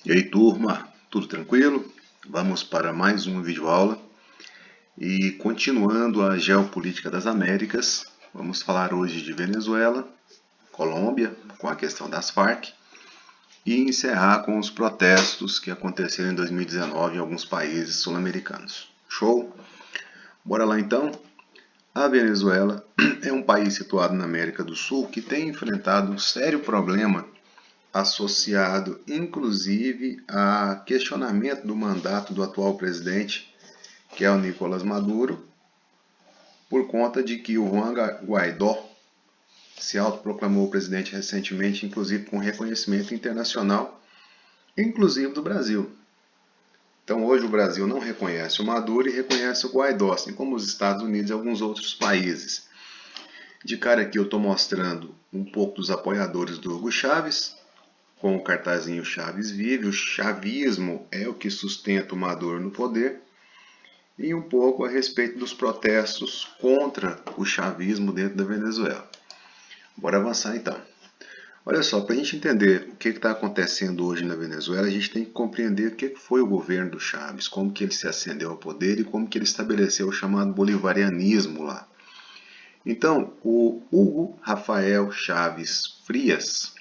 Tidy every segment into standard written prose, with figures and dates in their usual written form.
E aí, turma, tudo tranquilo? Vamos para mais uma videoaula e continuando a geopolítica das Américas, vamos falar hoje de Venezuela, Colômbia, com a questão das Farc e encerrar com os protestos que aconteceram em 2019 em alguns países sul-americanos. Show? Bora lá então? A Venezuela é um país situado na América do Sul que tem enfrentado um sério problema associado inclusive a questionamento do mandato do atual presidente, que é o Nicolás Maduro, por conta de que o Juan Guaidó se autoproclamou presidente recentemente, inclusive com reconhecimento internacional, inclusive do Brasil. Então hoje o Brasil não reconhece o Maduro e reconhece o Guaidó, assim como os Estados Unidos e alguns outros países. De cara aqui eu estou mostrando um pouco dos apoiadores do Hugo Chávez, com o cartazinho Chaves vive, o chavismo é o que sustenta o Maduro no poder, e um pouco a respeito dos protestos contra o chavismo dentro da Venezuela. Bora avançar então. Olha só, para a gente entender o que está acontecendo hoje na Venezuela, a gente tem que compreender o que foi o governo do Chaves, como que ele se ascendeu ao poder e como que ele estabeleceu o chamado bolivarianismo lá. Então, o Hugo Rafael Chaves Frias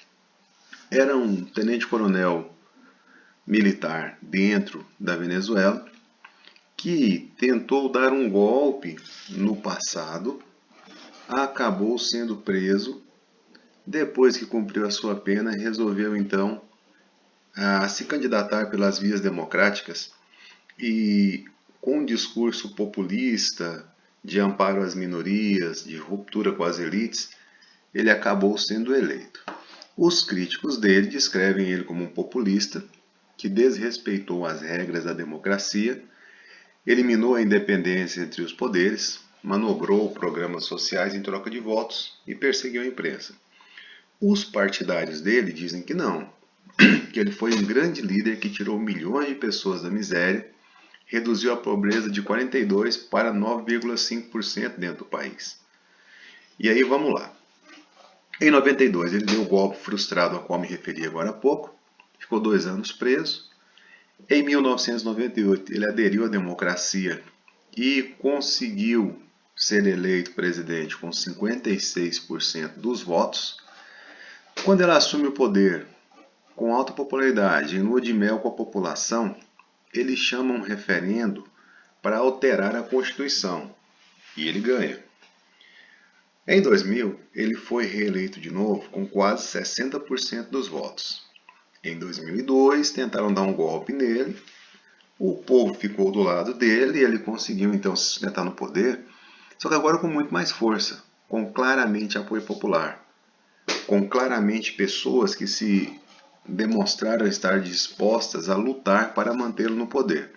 era um tenente-coronel militar dentro da Venezuela que tentou dar um golpe no passado, acabou sendo preso, depois que cumpriu a sua pena, resolveu então se candidatar pelas vias democráticas e com um discurso populista, de amparo às minorias, de ruptura com as elites, ele acabou sendo eleito. Os críticos dele descrevem ele como um populista que desrespeitou as regras da democracia, eliminou a independência entre os poderes, manobrou programas sociais em troca de votos e perseguiu a imprensa. Os partidários dele dizem que não, que ele foi um grande líder que tirou milhões de pessoas da miséria, reduziu a pobreza de 42% para 9,5% dentro do país. E aí vamos lá. Em 92 ele deu o golpe frustrado ao qual me referi agora há pouco, ficou 2 anos preso. Em 1998 ele aderiu à democracia e conseguiu ser eleito presidente com 56% dos votos. Quando ele assume o poder com alta popularidade, em lua de mel com a população, ele chama um referendo para alterar a Constituição e ele ganha. Em 2000, ele foi reeleito de novo com quase 60% dos votos. Em 2002, tentaram dar um golpe nele, o povo ficou do lado dele e ele conseguiu então se sustentar no poder, só que agora com muito mais força, com claramente apoio popular, com claramente pessoas que se demonstraram estar dispostas a lutar para mantê-lo no poder.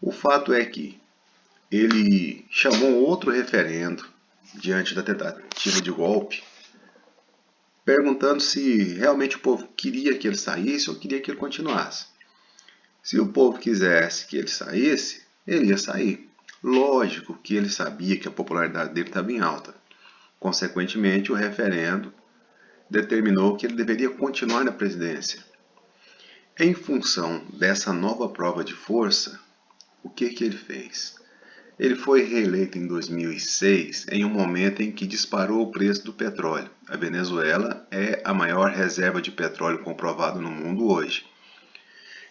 O fato é que ele chamou outro referendo diante da tentativa de golpe, perguntando se realmente o povo queria que ele saísse ou queria que ele continuasse. Se o povo quisesse que ele saísse, ele ia sair. Lógico que ele sabia que a popularidade dele estava em alta. Consequentemente, o referendo determinou que ele deveria continuar na presidência. Em função dessa nova prova de força, o que ele fez? Ele foi reeleito em 2006, em um momento em que disparou o preço do petróleo. A Venezuela é a maior reserva de petróleo comprovado no mundo hoje.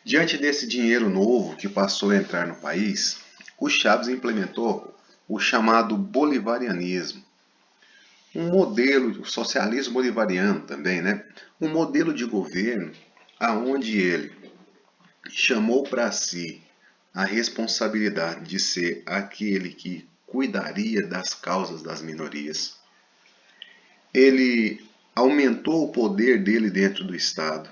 Diante desse dinheiro novo que passou a entrar no país, o Chávez implementou o chamado bolivarianismo. Um modelo, o socialismo bolivariano também, né? Um modelo de governo aonde ele chamou para si a responsabilidade de ser aquele que cuidaria das causas das minorias. Ele aumentou o poder dele dentro do Estado,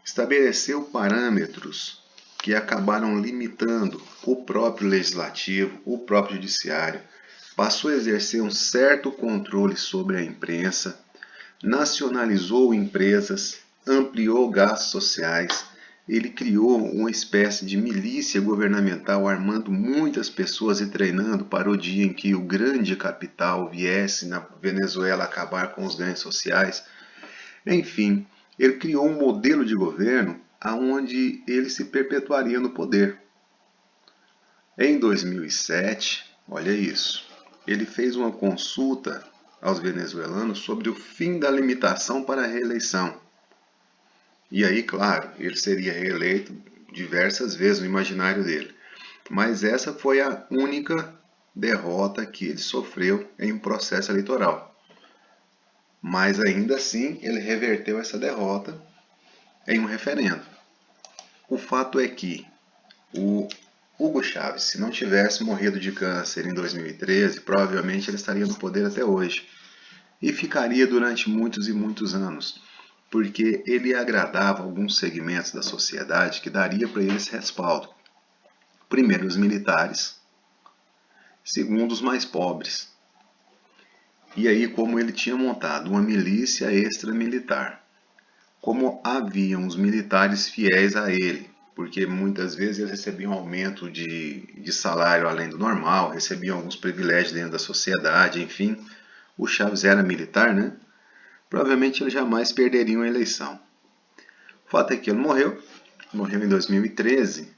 estabeleceu parâmetros que acabaram limitando o próprio legislativo, o próprio judiciário, passou a exercer um certo controle sobre a imprensa, nacionalizou empresas, ampliou gastos sociais. Ele criou uma espécie de milícia governamental, armando muitas pessoas e treinando para o dia em que o grande capital viesse na Venezuela acabar com os ganhos sociais. Enfim, ele criou um modelo de governo aonde ele se perpetuaria no poder. Em 2007, olha isso, ele fez uma consulta aos venezuelanos sobre o fim da limitação para a reeleição. E aí, claro, ele seria reeleito diversas vezes no imaginário dele. Mas essa foi a única derrota que ele sofreu em um processo eleitoral. Mas ainda assim, ele reverteu essa derrota em um referendo. O fato é que o Hugo Chávez, se não tivesse morrido de câncer em 2013, provavelmente ele estaria no poder até hoje. E ficaria durante muitos e muitos anos, porque ele agradava alguns segmentos da sociedade que daria para ele esse respaldo. Primeiro, os militares. Segundo, os mais pobres. E aí, como ele tinha montado uma milícia extra-militar, como haviam os militares fiéis a ele, porque muitas vezes eles recebiam aumento de salário além do normal, recebiam alguns privilégios dentro da sociedade, enfim, o Chávez era militar, né? Provavelmente ele jamais perderia uma eleição. O fato é que ele morreu em 2013,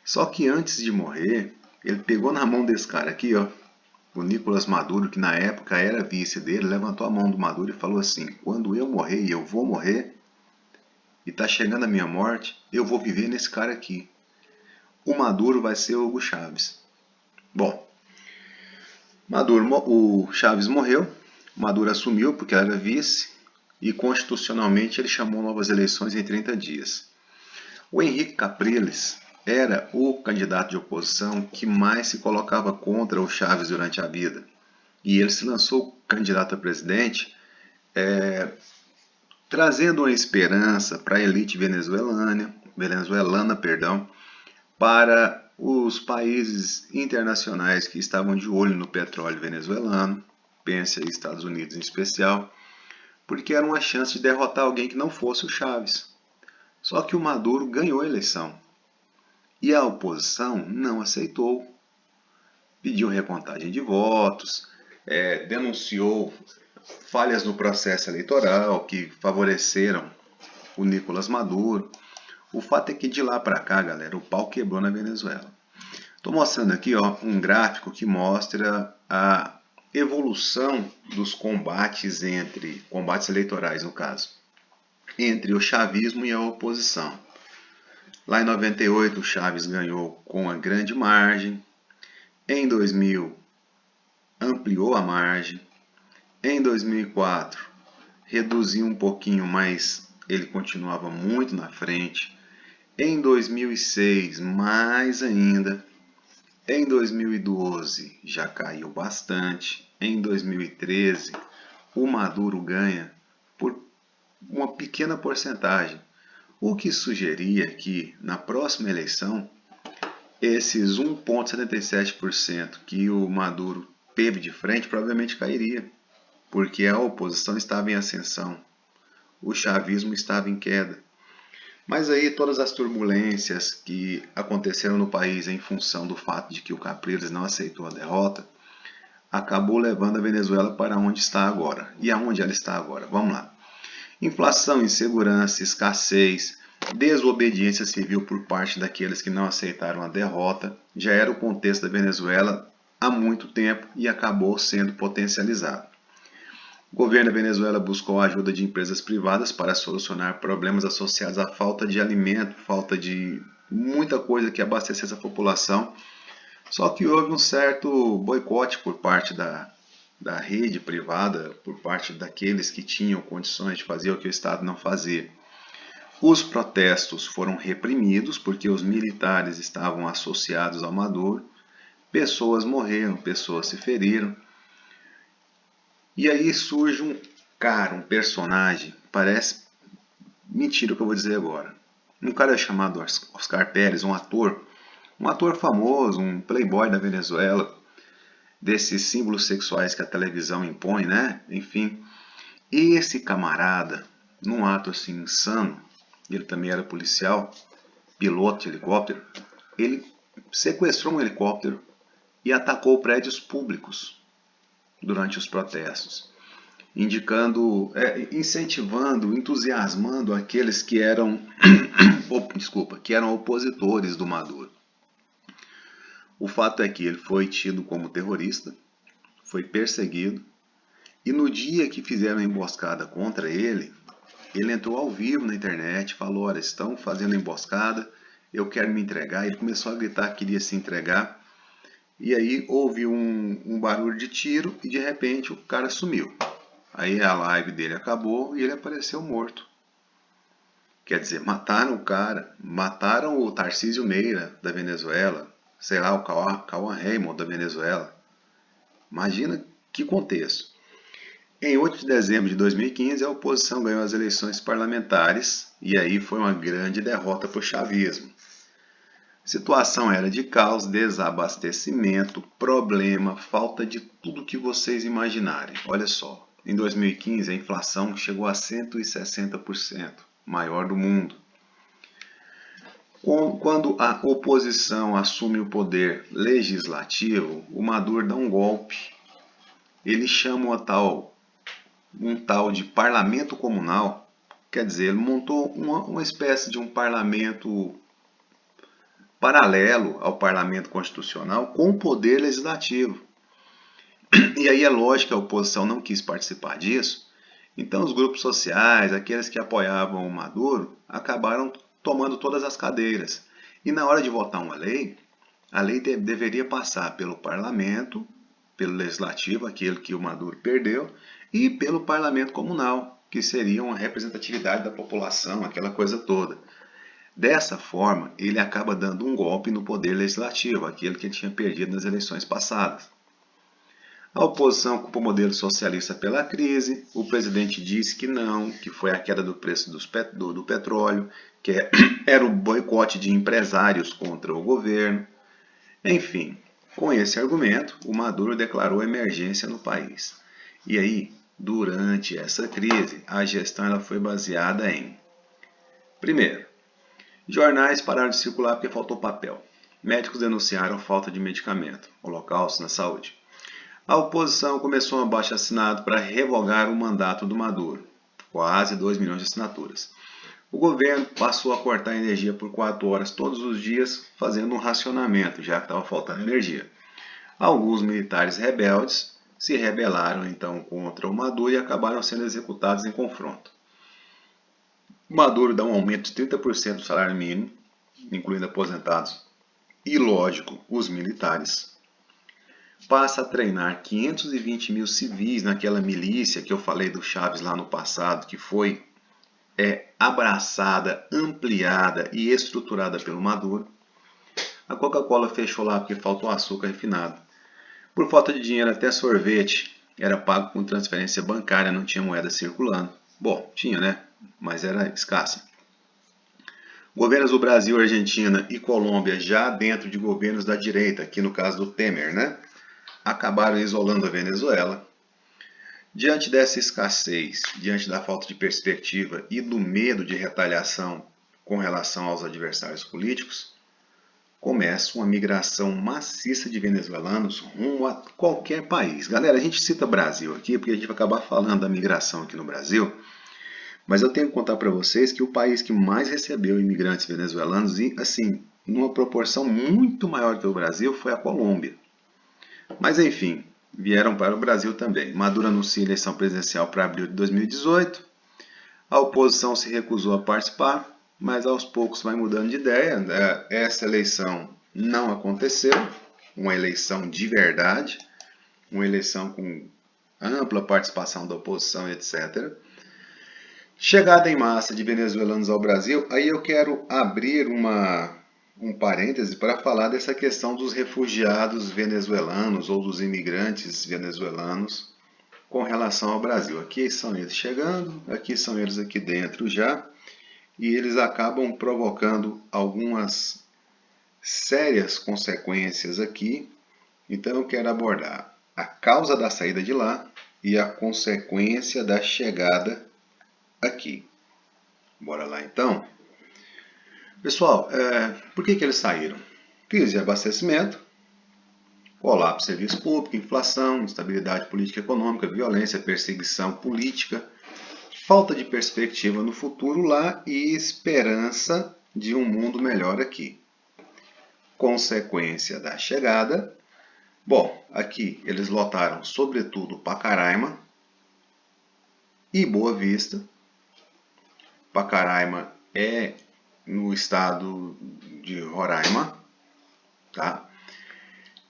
só que antes de morrer, ele pegou na mão desse cara aqui, ó, o Nicolás Maduro, que na época era vice dele, levantou a mão do Maduro e falou assim: quando eu morrer, e eu vou morrer, e tá chegando a minha morte, eu vou viver nesse cara aqui. O Maduro vai ser o Hugo Chávez. Bom, o Chávez morreu, Maduro assumiu porque era vice, e constitucionalmente ele chamou novas eleições em 30 dias. O Henrique Capriles era o candidato de oposição que mais se colocava contra o Chávez durante a vida. E ele se lançou candidato a presidente, trazendo uma esperança para a elite venezuelana, para os países internacionais que estavam de olho no petróleo venezuelano, pense aí Estados Unidos em especial, porque era uma chance de derrotar alguém que não fosse o Chávez. Só que o Maduro ganhou a eleição. E a oposição não aceitou. Pediu recontagem de votos, denunciou falhas no processo eleitoral que favoreceram o Nicolás Maduro. O fato é que de lá para cá, galera, o pau quebrou na Venezuela. Estou mostrando aqui, ó, um gráfico que mostra a evolução dos combates eleitorais no caso, entre o chavismo e a oposição. Lá em 98 o Chávez ganhou com uma grande margem. Em 2000 ampliou a margem. Em 2004 reduziu um pouquinho, mas ele continuava muito na frente. Em 2006 mais ainda. Em 2012 já caiu bastante. Em 2013 o Maduro ganha por uma pequena porcentagem, o que sugeria que na próxima eleição esses 1,77% que o Maduro teve de frente provavelmente cairia, porque a oposição estava em ascensão, o chavismo estava em queda. Mas aí todas as turbulências que aconteceram no país em função do fato de que o Capriles não aceitou a derrota, acabou levando a Venezuela para onde está agora. E aonde ela está agora? Vamos lá. Inflação, insegurança, escassez, desobediência civil por parte daqueles que não aceitaram a derrota, já era o contexto da Venezuela há muito tempo e acabou sendo potencializado. O governo da Venezuela buscou a ajuda de empresas privadas para solucionar problemas associados à falta de alimento, falta de muita coisa que abastecesse a população. Só que houve um certo boicote por parte da rede privada, por parte daqueles que tinham condições de fazer o que o Estado não fazia. Os protestos foram reprimidos porque os militares estavam associados ao Maduro, pessoas morreram, pessoas se feriram. E aí surge um personagem, parece mentira o que eu vou dizer agora. Um cara chamado Oscar Pérez, um ator famoso, um playboy da Venezuela, desses símbolos sexuais que a televisão impõe, né? Enfim, esse camarada, num ato assim insano, ele também era policial, piloto de helicóptero, ele sequestrou um helicóptero e atacou prédios públicos durante os protestos. indicando, incentivando, entusiasmando aqueles que eram, que eram opositores do Maduro. O fato é que ele foi tido como terrorista, foi perseguido, e no dia que fizeram a emboscada contra ele entrou ao vivo na internet, falou, olha, estão fazendo emboscada, eu quero me entregar. Ele começou a gritar que queria se entregar, e aí houve um barulho de tiro e de repente o cara sumiu. Aí a live dele acabou e ele apareceu morto. Quer dizer, mataram o cara, mataram o Tarcísio Meira da Venezuela, sei lá, o Cauã Raymond da Venezuela. Imagina que contexto. Em 8 de dezembro de 2015, a oposição ganhou as eleições parlamentares e aí foi uma grande derrota para o chavismo. A situação era de caos, desabastecimento, problema, falta de tudo que vocês imaginarem. Olha só, em 2015 a inflação chegou a 160%, maior do mundo. Quando a oposição assume o poder legislativo, o Maduro dá um golpe. Ele chama um tal de parlamento comunal, quer dizer, ele montou uma espécie de um parlamento paralelo ao parlamento constitucional com o poder legislativo. E aí é lógico que a oposição não quis participar disso, então os grupos sociais, aqueles que apoiavam o Maduro, acabaram tomando todas as cadeiras. E na hora de votar uma lei, a lei deveria passar pelo parlamento, pelo legislativo, aquele que o Maduro perdeu, e pelo parlamento comunal, que seria uma representatividade da população, aquela coisa toda. Dessa forma, ele acaba dando um golpe no poder legislativo, aquele que ele tinha perdido nas eleições passadas. A oposição culpa o modelo socialista pela crise, o presidente disse que não, que foi a queda do preço do petróleo, que era o boicote de empresários contra o governo. Enfim, com esse argumento, o Maduro declarou emergência no país. E aí, durante essa crise, a gestão ela foi baseada em: primeiro, jornais pararam de circular porque faltou papel. Médicos denunciaram falta de medicamento, holocausto na saúde. A oposição começou um abaixo-assinado para revogar o mandato do Maduro, quase 2 milhões de assinaturas. O governo passou a cortar energia por 4 horas todos os dias, fazendo um racionamento, já que estava faltando energia. Alguns militares rebeldes se rebelaram então contra o Maduro e acabaram sendo executados em confronto. Maduro dá um aumento de 30% do salário mínimo, incluindo aposentados e, lógico, os militares. Passa a treinar 520 mil civis naquela milícia que eu falei do Chaves lá no passado, que foi abraçada, ampliada e estruturada pelo Maduro. A Coca-Cola fechou lá porque faltou açúcar refinado. Por falta de dinheiro, até sorvete era pago com transferência bancária, não tinha moeda circulando. Bom, tinha, né? Mas era escassa. Governos do Brasil, Argentina e Colômbia, já dentro de governos da direita, aqui no caso do Temer, né? Acabaram isolando a Venezuela. Diante dessa escassez, diante da falta de perspectiva e do medo de retaliação com relação aos adversários políticos, começa uma migração maciça de venezuelanos rumo a qualquer país. Galera, a gente cita Brasil aqui porque a gente vai acabar falando da migração aqui no Brasil, mas eu tenho que contar para vocês que o país que mais recebeu imigrantes venezuelanos, e assim, numa proporção muito maior que o Brasil, foi a Colômbia. Mas enfim, vieram para o Brasil também. Maduro anuncia a eleição presidencial para abril de 2018. A oposição se recusou a participar, mas aos poucos vai mudando de ideia. Essa eleição não aconteceu, uma eleição de verdade, uma eleição com ampla participação da oposição, etc. Chegada em massa de venezuelanos ao Brasil, aí eu quero abrir um parêntese para falar dessa questão dos refugiados venezuelanos ou dos imigrantes venezuelanos com relação ao Brasil. Aqui são eles chegando, aqui são eles aqui dentro já, e eles acabam provocando algumas sérias consequências aqui. Então eu quero abordar a causa da saída de lá e a consequência da chegada aqui. Bora lá então? Pessoal, por que eles saíram? Crise de abastecimento, colapso do serviço público, inflação, instabilidade política e econômica, violência, perseguição política, falta de perspectiva no futuro lá e esperança de um mundo melhor aqui. Consequência da chegada, bom, aqui eles lotaram sobretudo Pacaraima e Boa Vista. Pacaraima é no estado de Roraima, tá?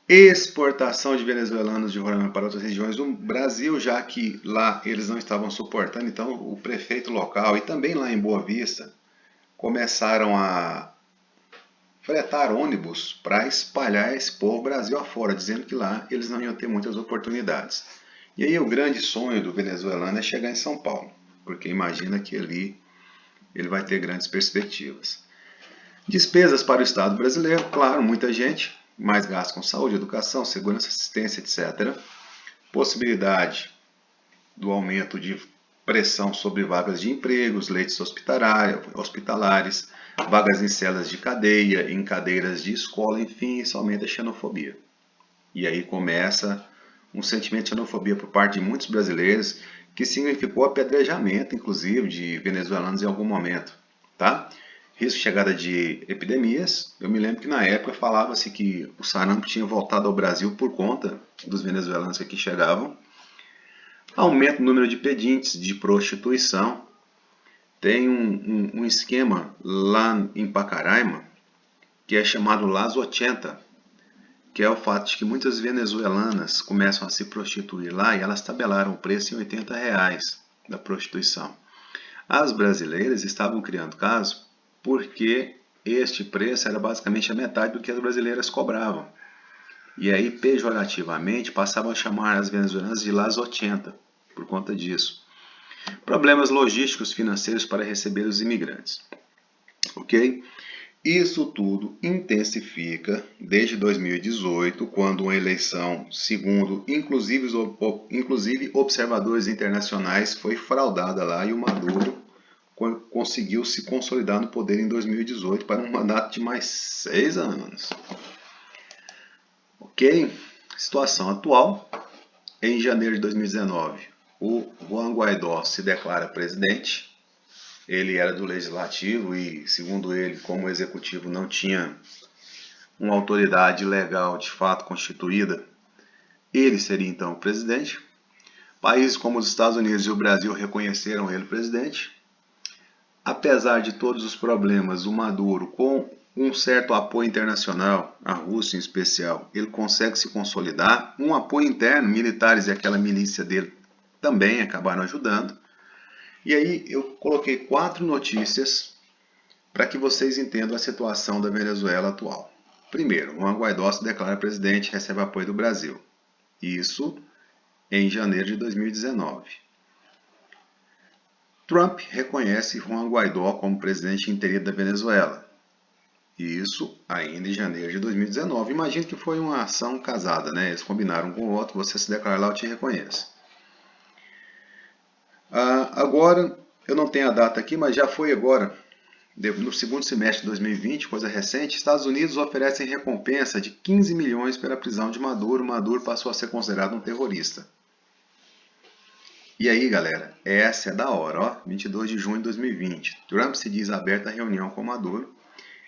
Exportação de venezuelanos de Roraima para outras regiões do Brasil, já que lá eles não estavam suportando, então o prefeito local e também lá em Boa Vista começaram a fretar ônibus para espalhar esse povo Brasil afora, dizendo que lá eles não iam ter muitas oportunidades. E aí o grande sonho do venezuelano é chegar em São Paulo, porque imagina que ali ele vai ter grandes perspectivas. Despesas para o Estado brasileiro, claro, muita gente, mais gasto com saúde, educação, segurança, assistência, etc. Possibilidade do aumento de pressão sobre vagas de empregos, leitos hospitalares, vagas em celas de cadeia, em cadeiras de escola, enfim, isso aumenta a xenofobia. E aí começa um sentimento de xenofobia por parte de muitos brasileiros, que significou apedrejamento, inclusive, de venezuelanos em algum momento, tá? Risco de chegada de epidemias. Eu me lembro que na época falava-se que o sarampo tinha voltado ao Brasil por conta dos venezuelanos que aqui chegavam. Aumento do número de pedintes de prostituição. Tem um esquema lá em Pacaraima que é chamado Las 80, que é o fato de que muitas venezuelanas começam a se prostituir lá e elas tabelaram o preço em R$80 da prostituição. As brasileiras estavam criando caso porque este preço era basicamente a metade do que as brasileiras cobravam. E aí, pejorativamente, passavam a chamar as venezuelanas de Las 80 por conta disso. Problemas logísticos financeiros para receber os imigrantes. Ok? Isso tudo intensifica desde 2018, quando uma eleição, segundo inclusive observadores internacionais, foi fraudada lá e o Maduro conseguiu se consolidar no poder em 2018 para um mandato de mais 6 anos. Ok? Situação atual. Em janeiro de 2019, o Juan Guaidó se declara presidente. Ele era do legislativo e, segundo ele, como executivo não tinha uma autoridade legal de fato constituída, ele seria então o presidente. Países como os Estados Unidos e o Brasil reconheceram ele presidente. Apesar de todos os problemas, o Maduro, com um certo apoio internacional, a Rússia em especial, ele consegue se consolidar. Um apoio interno, militares e aquela milícia dele também acabaram ajudando. E aí eu coloquei 4 notícias para que vocês entendam a situação da Venezuela atual. Primeiro, Juan Guaidó se declara presidente e recebe apoio do Brasil. Isso em janeiro de 2019. Trump reconhece Juan Guaidó como presidente interino da Venezuela. Isso ainda em janeiro de 2019. Imagino que foi uma ação casada, né? Eles combinaram com o outro, você se declara lá, eu te reconheço. Agora, eu não tenho a data aqui, mas já foi agora, no segundo semestre de 2020, coisa recente, Estados Unidos oferecem recompensa de 15 milhões pela prisão de Maduro. Maduro passou a ser considerado um terrorista. E aí, galera, essa é da hora, ó, 22 de junho de 2020. Trump se diz aberto à reunião com Maduro.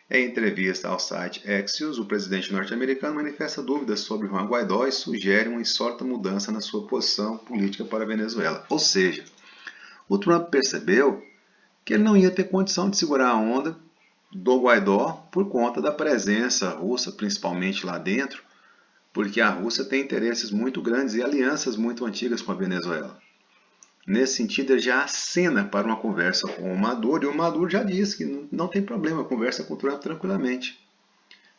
Em entrevista ao site Axios, o presidente norte-americano manifesta dúvidas sobre Juan Guaidó e sugere uma insólita mudança na sua posição política para a Venezuela. Ou seja, o Trump percebeu que ele não ia ter condição de segurar a onda do Guaidó por conta da presença russa, principalmente lá dentro, porque a Rússia tem interesses muito grandes e alianças muito antigas com a Venezuela. Nesse sentido, ele já acena para uma conversa com o Maduro, e o Maduro já disse que não tem problema, conversa com o Trump tranquilamente.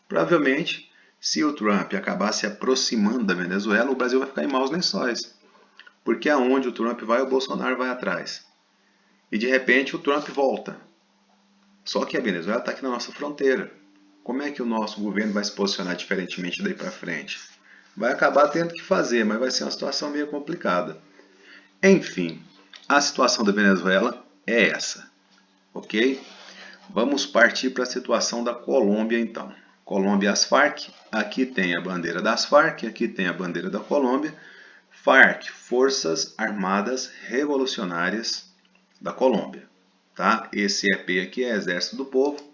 Provavelmente, se o Trump acabar se aproximando da Venezuela, o Brasil vai ficar em maus lençóis, porque aonde o Trump vai, o Bolsonaro vai atrás. E de repente o Trump volta. Só que a Venezuela está aqui na nossa fronteira. Como é que o nosso governo vai se posicionar diferentemente daí para frente? Vai acabar tendo que fazer, mas vai ser uma situação meio complicada. Enfim, a situação da Venezuela é essa, ok? Vamos partir para a situação da Colômbia então. Colômbia, as Farc. Aqui tem a bandeira das Farc, aqui tem a bandeira da Colômbia. FARC, Forças Armadas Revolucionárias da Colômbia. Tá? Esse EP aqui é Exército do Povo.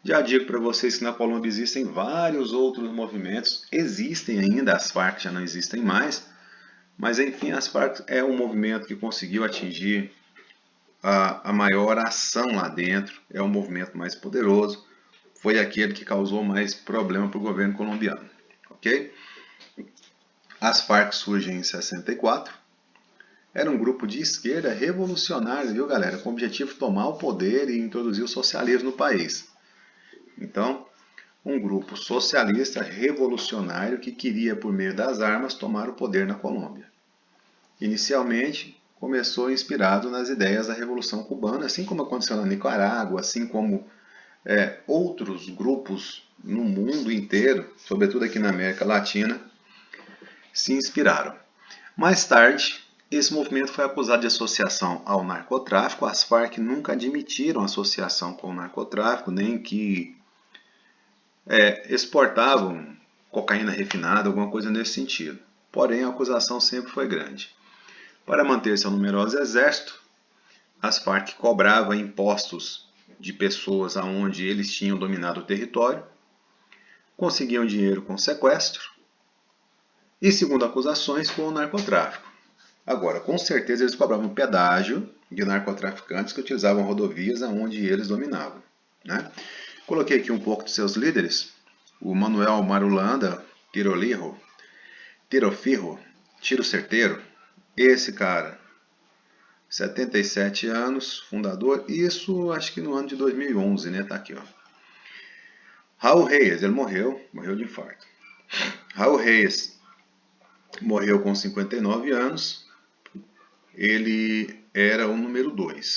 Já digo para vocês que na Colômbia existem vários outros movimentos. Existem ainda, as Farc já não existem mais. Mas enfim, as Farc é um movimento que conseguiu atingir a maior ação lá dentro. É um movimento mais poderoso. Foi aquele que causou mais problema para o governo colombiano. Ok? As Farc surgem em 64. Era um grupo de esquerda revolucionário, viu, galera? Com o objetivo de tomar o poder e introduzir o socialismo no país. Então, um grupo socialista revolucionário que queria, por meio das armas, tomar o poder na Colômbia. Inicialmente, começou inspirado nas ideias da Revolução Cubana, assim como aconteceu na Nicarágua, assim como outros grupos no mundo inteiro, sobretudo aqui na América Latina, se inspiraram. Mais tarde, esse movimento foi acusado de associação ao narcotráfico. As Farc nunca admitiram associação com o narcotráfico, nem que exportavam cocaína refinada, alguma coisa nesse sentido. Porém, a acusação sempre foi grande. Para manter seu numeroso exército, as Farc cobravam impostos de pessoas aonde eles tinham dominado o território, conseguiam dinheiro com sequestro e, segundo acusações, com o narcotráfico. Agora, com certeza eles cobravam pedágio de narcotraficantes que utilizavam rodovias aonde eles dominavam, né? Coloquei aqui um pouco de seus líderes: o Manuel Marulanda Tirofirro, Tiro Certeiro. Esse cara, 77 anos, fundador, isso acho que no ano de 2011, né? Tá aqui, ó. Raul Reyes, ele morreu de infarto. Raul Reyes morreu com 59 anos, ele era o número 2.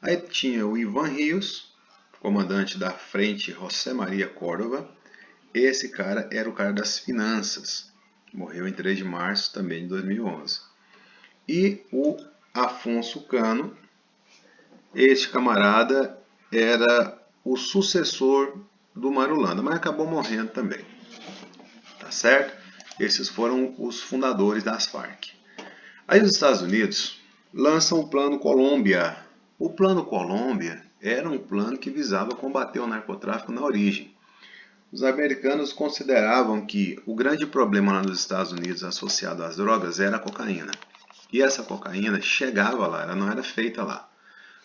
Aí tinha o Ivan Rios, comandante da frente José Maria Córdova. Esse cara era o cara das finanças, morreu em 3 de março também de 2011. E o Afonso Cano, este camarada era o sucessor do Marulanda, mas acabou morrendo também. Tá certo? Esses foram os fundadores das Farc. Aí os Estados Unidos lançam o Plano Colômbia. O Plano Colômbia era um plano que visava combater o narcotráfico na origem. Os americanos consideravam que o grande problema lá nos Estados Unidos associado às drogas era a cocaína. E essa cocaína chegava lá, ela não era feita lá.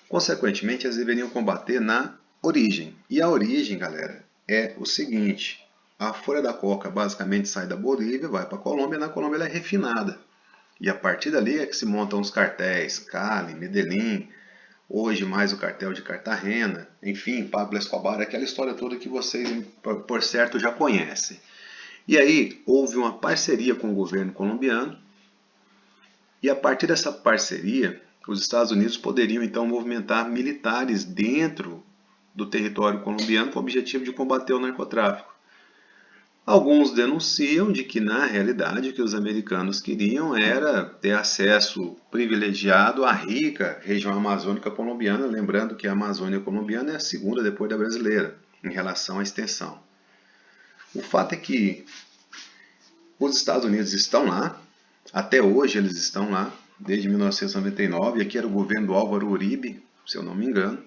Consequentemente, eles deveriam combater na origem. E a origem, galera, é o seguinte: a folha da coca basicamente sai da Bolívia, vai para a Colômbia, na Colômbia ela é refinada. E a partir dali é que se montam os cartéis, Cali, Medellín, hoje mais o cartel de Cartagena, enfim, Pablo Escobar, aquela história toda que vocês, por certo, já conhecem. E aí houve uma parceria com o governo colombiano, e a partir dessa parceria, os Estados Unidos poderiam então movimentar militares dentro do território colombiano com o objetivo de combater o narcotráfico. Alguns denunciam de que, na realidade, o que os americanos queriam era ter acesso privilegiado à rica região amazônica colombiana, lembrando que a Amazônia colombiana é a segunda depois da brasileira, em relação à extensão. O fato é que os Estados Unidos estão lá, até hoje eles estão lá, desde 1999, aqui era o governo do Álvaro Uribe, se eu não me engano,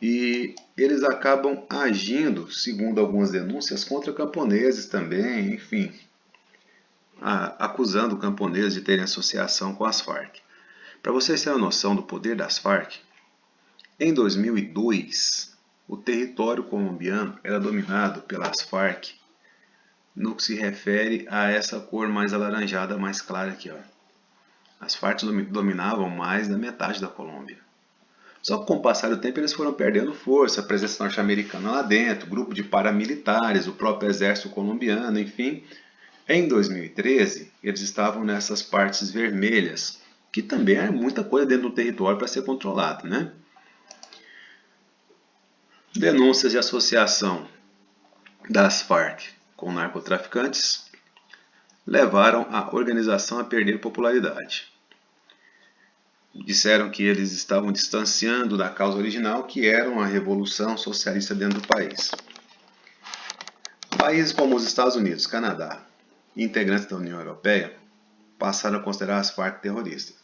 e eles acabam agindo, segundo algumas denúncias, contra camponeses também, enfim, acusando camponeses de terem associação com as Farc. Para vocês terem uma noção do poder das Farc, em 2002, o território colombiano era dominado pelas Farc no que se refere a essa cor mais alaranjada, mais clara aqui, ó. As Farc dominavam mais da metade da Colômbia. Só que com o passar do tempo eles foram perdendo força, a presença norte-americana lá dentro, grupo de paramilitares, o próprio exército colombiano, enfim. Em 2013, eles estavam nessas partes vermelhas, que também é muita coisa dentro do território para ser controlado, né? Denúncias de associação das Farc com narcotraficantes levaram a organização a perder popularidade. Disseram que eles estavam distanciando da causa original, que era uma revolução socialista dentro do país. Países como os Estados Unidos, Canadá e integrantes da União Europeia passaram a considerar as Farc terroristas.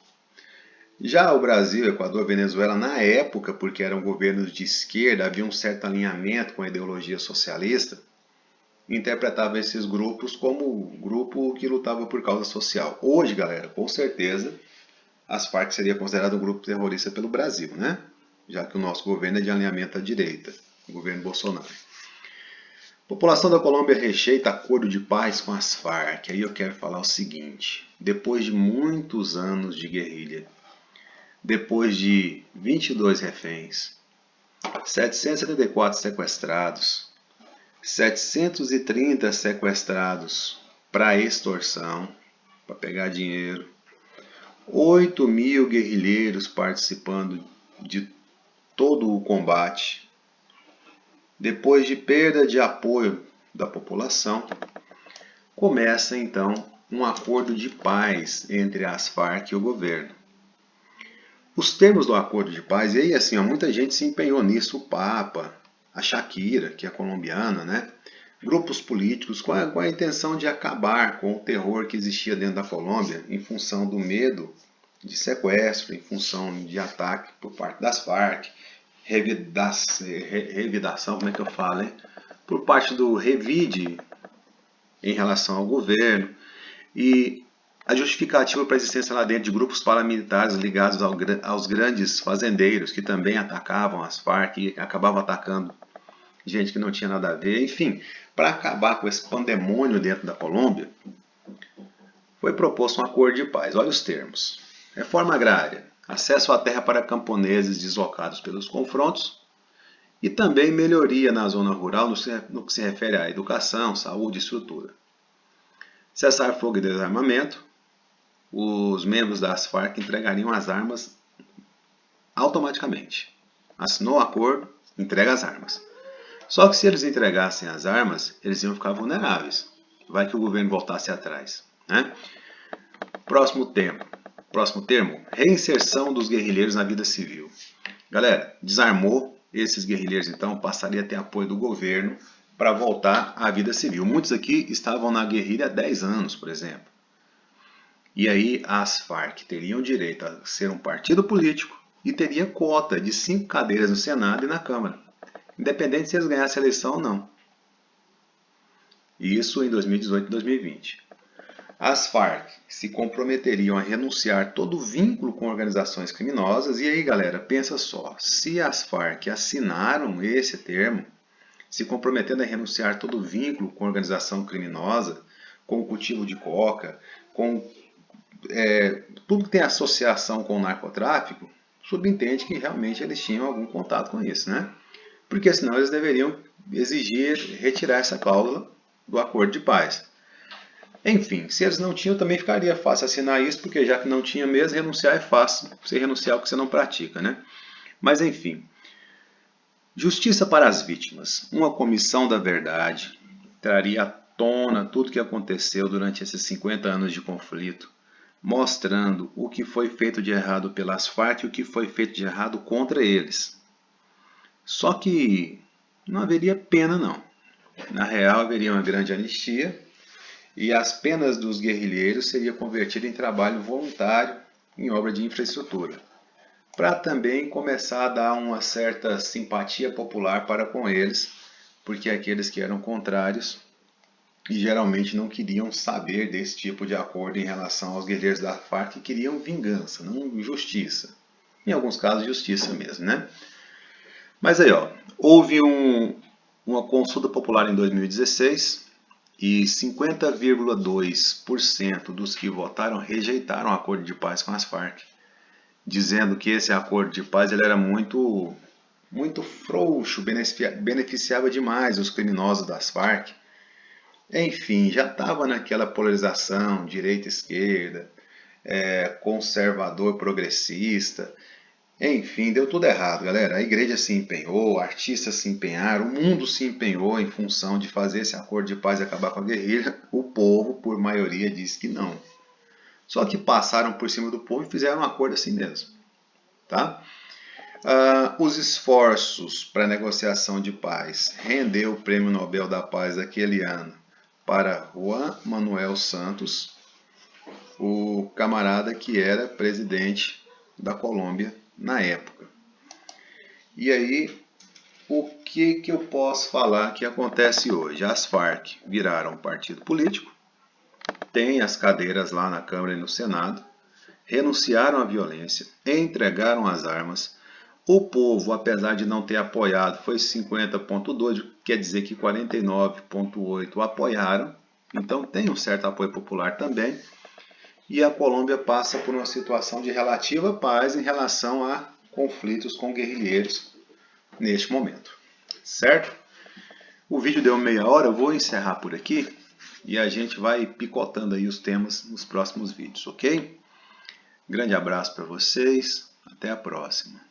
Já o Brasil, Equador, Venezuela, na época, porque eram governos de esquerda, havia um certo alinhamento com a ideologia socialista, interpretavam esses grupos como grupo que lutava por causa social. Hoje, galera, com certeza, as Farc seria considerado um grupo terrorista pelo Brasil, né? Já que o nosso governo é de alinhamento à direita, o governo Bolsonaro. A população da Colômbia rejeita acordo de paz com as Farc. Aí eu quero falar o seguinte: depois de muitos anos de guerrilha, depois de 22 reféns, 774 sequestrados, 730 sequestrados para extorsão, para pegar dinheiro, 8.000 guerrilheiros participando de todo o combate, depois de perda de apoio da população, começa então um acordo de paz entre as Farc e o governo. Os termos do acordo de paz, e aí assim, muita gente se empenhou nisso, o Papa, a Shakira, que é colombiana, né? Grupos políticos com a intenção de acabar com o terror que existia dentro da Colômbia em função do medo de sequestro, em função de ataque por parte das Farc, revidação, como é que eu falo, hein? Por parte do revide em relação ao governo, e a justificativa para a existência lá dentro de grupos paramilitares ligados aos grandes fazendeiros que também atacavam as Farc e acabavam atacando gente que não tinha nada a ver. Enfim, para acabar com esse pandemônio dentro da Colômbia, foi proposto um acordo de paz. Olha os termos: reforma agrária, acesso à terra para camponeses deslocados pelos confrontos e também melhoria na zona rural no que se refere à educação, saúde e estrutura. Cessar fogo e desarmamento. Os membros das Farc entregariam as armas automaticamente. Assinou o acordo, entrega as armas. Só que se eles entregassem as armas, eles iam ficar vulneráveis. Vai que o governo voltasse atrás, né? Próximo termo, reinserção dos guerrilheiros na vida civil. Galera, desarmou esses guerrilheiros, então passaria a ter apoio do governo para voltar à vida civil. Muitos aqui estavam na guerrilha há 10 anos, por exemplo. E aí as Farc teriam direito a ser um partido político e teria cota de 5 cadeiras no Senado e na Câmara, independente se eles ganhassem a eleição ou não. Isso em 2018 e 2020. As Farc se comprometeriam a renunciar todo vínculo com organizações criminosas. E aí, galera, pensa só, se as Farc assinaram esse termo, se comprometendo a renunciar todo vínculo com organização criminosa, com o cultivo de coca, com tudo que tem associação com o narcotráfico, subentende que realmente eles tinham algum contato com isso, né? Porque senão eles deveriam exigir retirar essa cláusula do acordo de paz. Enfim, se eles não tinham, também ficaria fácil assinar isso, porque já que não tinha mesmo, renunciar é fácil. Você renunciar ao que você não pratica, né? Mas enfim. Justiça para as vítimas. Uma comissão da verdade traria à tona tudo o que aconteceu durante esses 50 anos de conflito, mostrando o que foi feito de errado pelas Farc e o que foi feito de errado contra eles. Só que não haveria pena, não. Na real, haveria uma grande anistia e as penas dos guerrilheiros seriam convertidas em trabalho voluntário em obra de infraestrutura, para também começar a dar uma certa simpatia popular para com eles, porque aqueles que eram contrários e geralmente não queriam saber desse tipo de acordo em relação aos guerreiros da Farc, que queriam vingança, não justiça. Em alguns casos, justiça mesmo, né? Mas aí, houve uma consulta popular em 2016 e 50,2% dos que votaram rejeitaram o acordo de paz com as Farc, dizendo que esse acordo de paz ele era muito frouxo, beneficiava demais os criminosos das Farc. Enfim, já estava naquela polarização direita-esquerda, conservador, progressista. Enfim, deu tudo errado, galera. A igreja se empenhou, artistas se empenharam, o mundo se empenhou em função de fazer esse acordo de paz e acabar com a guerrilha. O povo, por maioria, disse que não. Só que passaram por cima do povo e fizeram um acordo assim mesmo. Tá? Os esforços para negociação de paz rendeu o Prêmio Nobel da Paz aquele ano para Juan Manuel Santos, o camarada que era presidente da Colômbia na época. E aí, o que eu posso falar que acontece hoje? As Farc viraram um partido político, tem as cadeiras lá na Câmara e no Senado, renunciaram à violência, entregaram as armas. O povo, apesar de não ter apoiado, foi 50,2, quer dizer que 49,8 apoiaram. Então tem um certo apoio popular também. E a Colômbia passa por uma situação de relativa paz em relação a conflitos com guerrilheiros neste momento. Certo? O vídeo deu meia hora, eu vou encerrar por aqui e a gente vai picotando aí os temas nos próximos vídeos, ok? Grande abraço para vocês, até a próxima.